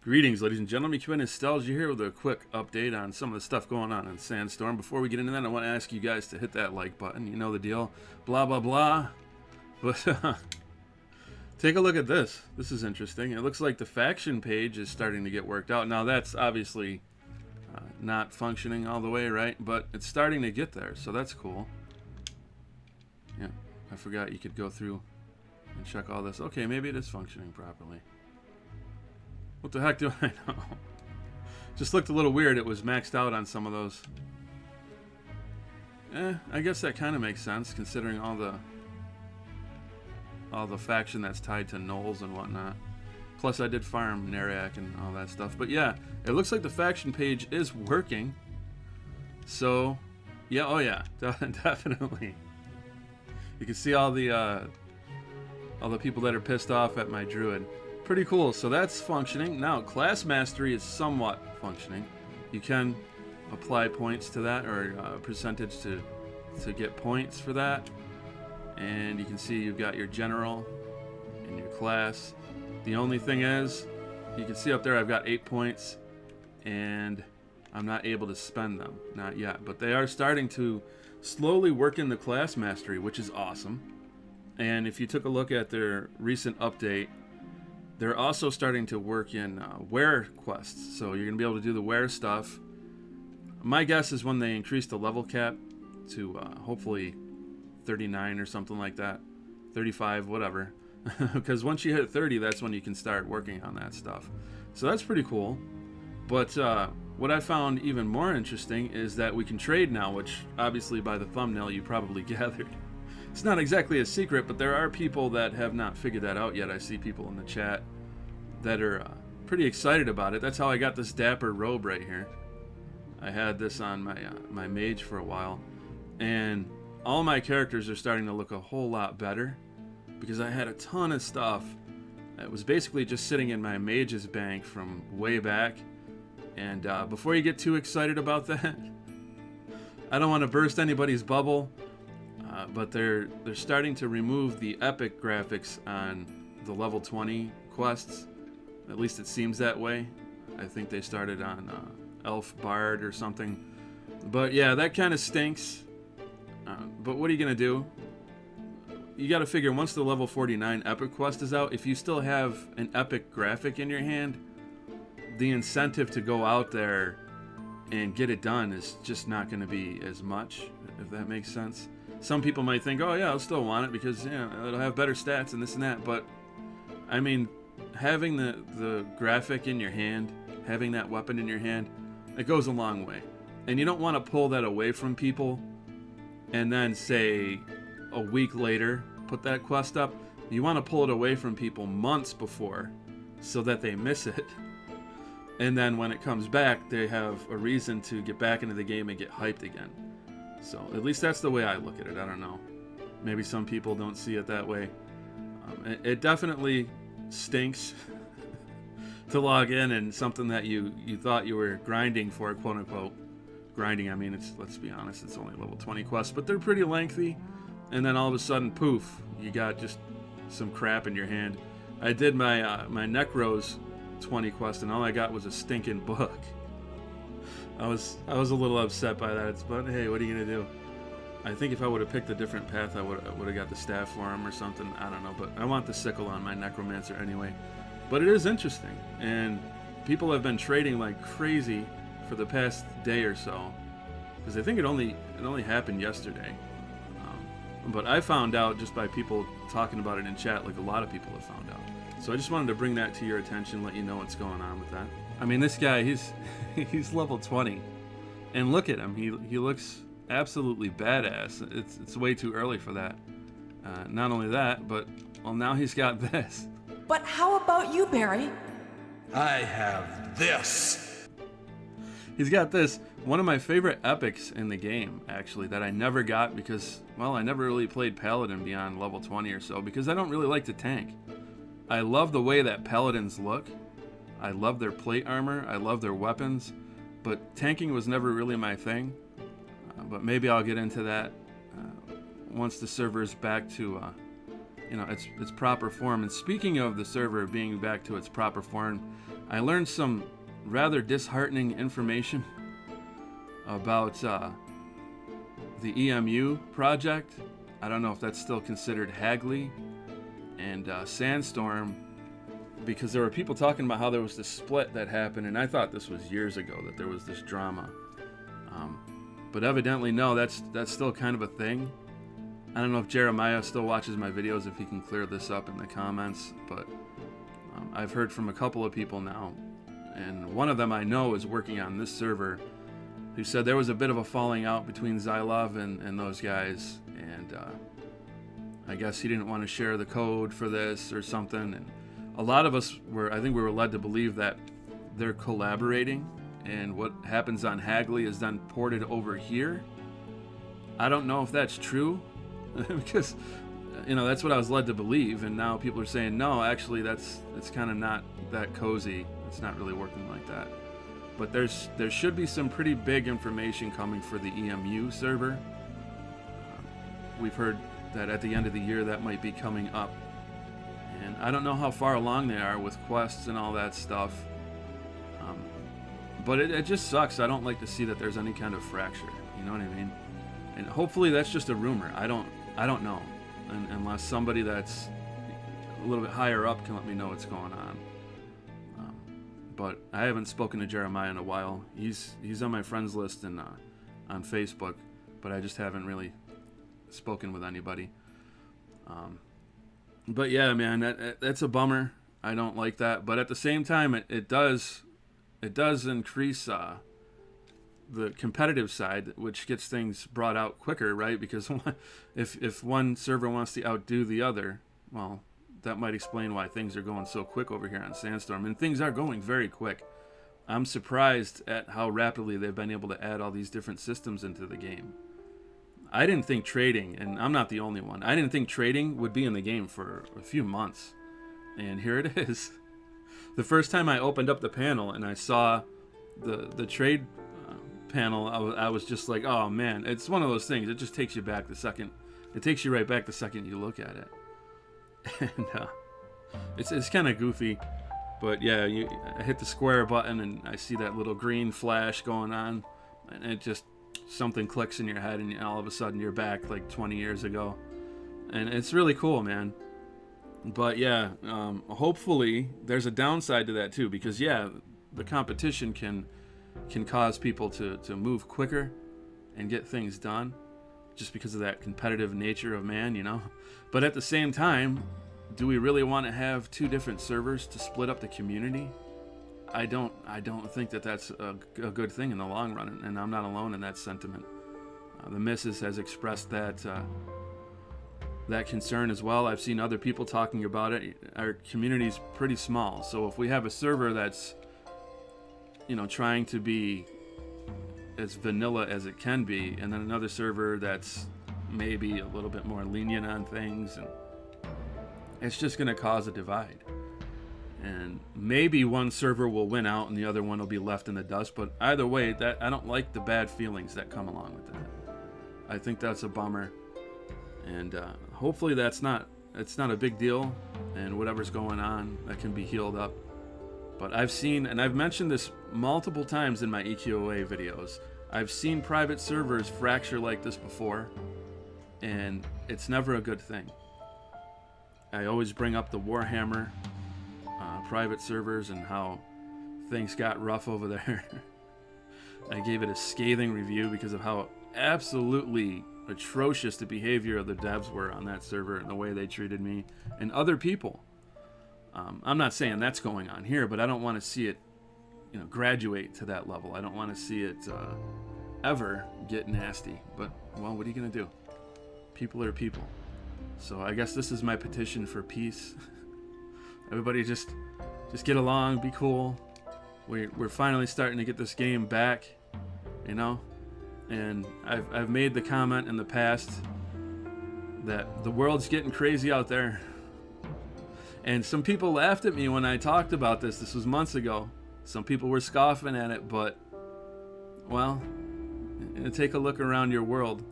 Greetings, ladies and gentlemen. EQOA Nostalgia here with a quick update on some of the stuff going on in Sandstorm. Before we get into that, I want to ask you guys to hit that like button. You know the deal. Blah, blah, blah. But take a look at this. This is interesting. It looks like the faction page is starting to get worked out. Now, that's obviously not functioning all the way, right? But it's starting to get there, so that's cool. Yeah, I forgot you could go through and check all this. Okay, maybe it is functioning properly. What the heck do I know? Just looked a little weird. It was maxed out on some of those. I guess that kind of makes sense considering all the faction that's tied to Knowles and whatnot. Plus, I did farm Nariak and all that stuff. But yeah, it looks like the faction page is working. So, yeah, oh yeah, definitely. You can see all the people that are pissed off at my druid. Pretty cool. So that's functioning. Now, class mastery is somewhat functioning. You can apply points to that, or a percentage to get points for that. And you can see you've got your general and your class. The only thing is, you can see up there I've got 8 points, and I'm not able to spend them. Not yet. But they are starting to slowly work in the class mastery, which is awesome. And if you took a look at their recent update, they're also starting to work in wear quests. So you're going to be able to do the wear stuff. My guess is when they increase the level cap to hopefully 39 or something like that. 35, whatever. Because once you hit 30, that's when you can start working on that stuff. So that's pretty cool. But what I found even more interesting is that we can trade now, which obviously by the thumbnail you probably gathered. It's not exactly a secret, but there are people that have not figured that out yet. I see people in the chat that are pretty excited about it. That's how I got this dapper robe right here. I had this on my mage for a while, and all my characters are starting to look a whole lot better because I had a ton of stuff that was basically just sitting in my mage's bank from way back. And before you get too excited about that, I don't want to burst anybody's bubble. But they're starting to remove the epic graphics on the level 20 quests. At least it seems that way. I think they started on Elf Bard or something. But yeah, that kind of stinks. But what are you going to do? You got to figure once the level 49 epic quest is out, if you still have an epic graphic in your hand, the incentive to go out there and get it done is just not going to be as much, if that makes sense. Some people might think, oh yeah, I'll still want it because it'll have better stats and this and that. But I mean, having the graphic in your hand, having that weapon in your hand, it goes a long way. And you don't want to pull that away from people and then say a week later put that quest up. You want to pull it away from people months before so that they miss it. And then when it comes back, they have a reason to get back into the game and get hyped again. So at least that's the way I look at it. I don't know. Maybe some people don't see it that way. It definitely stinks to log in and something that you thought you were grinding for, quote unquote. Grinding, I mean, let's be honest, it's only level 20 quests, but they're pretty lengthy. And then all of a sudden, poof, you got just some crap in your hand. I did my Necros 20 quest, and all I got was a stinking book. I was a little upset by that, but hey, what are you gonna do? I think if I would have picked a different path, I would have got the staff for him or something. I don't know, but I want the sickle on my necromancer anyway. But it is interesting, and people have been trading like crazy for the past day or so, because I think it only happened yesterday. But I found out just by people talking about it in chat, like a lot of people have found out. So I just wanted to bring that to your attention, let you know what's going on with that. I mean, this guy, he's level 20, and look at him. He looks absolutely badass. It's way too early for that. Not only that, but well, now he's got this. But how about you, Barry? I have this. He's got this. One of my favorite epics in the game, actually, that I never got because, well, I never really played Paladin beyond level 20 or so because I don't really like to tank. I love the way that Paladins look. I love their plate armor, I love their weapons, but tanking was never really my thing. But maybe I'll get into that once the server's back to its proper form. And speaking of the server being back to its proper form, I learned some rather disheartening information about the EMU project. I don't know if that's still considered Hagley and Sandstorm, because there were people talking about how there was this split that happened, and I thought this was years ago that there was this drama. But evidently, no, that's still kind of a thing. I don't know if Jeremiah still watches my videos, if he can clear this up in the comments, but I've heard from a couple of people now, and one of them I know is working on this server, who said there was a bit of a falling out between Zylov and those guys, and I guess he didn't want to share the code for this or something, and a lot of us I think we were led to believe that they're collaborating, and what happens on Hagley is then ported over here. I don't know if that's true, because that's what I was led to believe, and now people are saying no, actually it's kind of not that cozy. It's not really working like that. But there should be some pretty big information coming for the EMU server. We've heard that at the end of the year that might be coming up, and I don't know how far along they are with quests and all that stuff. But it just sucks. I don't like to see that there's any kind of fracture. You know what I mean? And hopefully that's just a rumor. I don't know, unless somebody that's a little bit higher up can let me know what's going on. But I haven't spoken to Jeremiah in a while. He's on my friends list and on Facebook, but I just haven't really spoken with anybody. But yeah, man, that's a bummer. I don't like that. But at the same time, it does increase the competitive side, which gets things brought out quicker, right? Because if one server wants to outdo the other, well, that might explain why things are going so quick over here on Sandstorm. And things are going very quick. I'm surprised at how rapidly they've been able to add all these different systems into the game. I didn't think trading, and I'm not the only one, I didn't think trading would be in the game for a few months. And here it is. The first time I opened up the panel and I saw the trade panel, I was just like, oh man, it's one of those things. It just takes you back it takes you right back the second you look at it. And it's kind of goofy, but yeah, I hit the square button and I see that little green flash going on, and it just, something clicks in your head, and all of a sudden you're back like 20 years ago, and it's really cool, man. But yeah, hopefully there's a downside to that too, because yeah, the competition can cause people to move quicker and get things done, just because of that competitive nature of man, But at the same time, do we really want to have two different servers to split up the community? I don't think that that's a good thing in the long run, and I'm not alone in that sentiment. The missus has expressed that concern as well. I've seen other people talking about it. Our community's pretty small, so if we have a server that's trying to be as vanilla as it can be, and then another server that's maybe a little bit more lenient on things, and it's just going to cause a divide. And maybe one server will win out and the other one will be left in the dust, but either way, that I don't like the bad feelings that come along with that. I think that's a bummer, and hopefully it's not a big deal, and whatever's going on, that can be healed up. But I've seen, and I've mentioned this multiple times in my EQOA videos, I've seen private servers fracture like this before, and it's never a good thing. I always bring up the Warhammer private servers and how things got rough over there. I gave it a scathing review because of how absolutely atrocious the behavior of the devs were on that server and the way they treated me and other people. I'm not saying that's going on here, but I don't want to see it, graduate to that level. I don't want to see it ever get nasty. But, well, what are you going to do? People are people. So I guess this is my petition for peace. Everybody just get along, be cool. We're finally starting to get this game back, And I've made the comment in the past that the world's getting crazy out there. And some people laughed at me when I talked about this. This was months ago. Some people were scoffing at it, but, well, take a look around your world.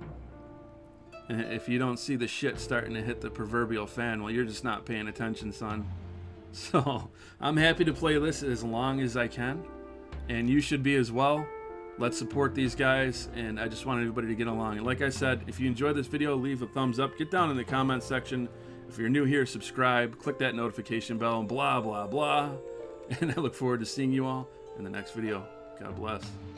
And if you don't see the shit starting to hit the proverbial fan, well, you're just not paying attention, son. So I'm happy to play this as long as I can, and you should be as well. Let's support these guys, and I just want everybody to get along. And like I said, if you enjoyed this video, leave a thumbs up. Get down in the comments section. If you're new here, subscribe, click that notification bell, and blah, blah, blah. And I look forward to seeing you all in the next video. God bless.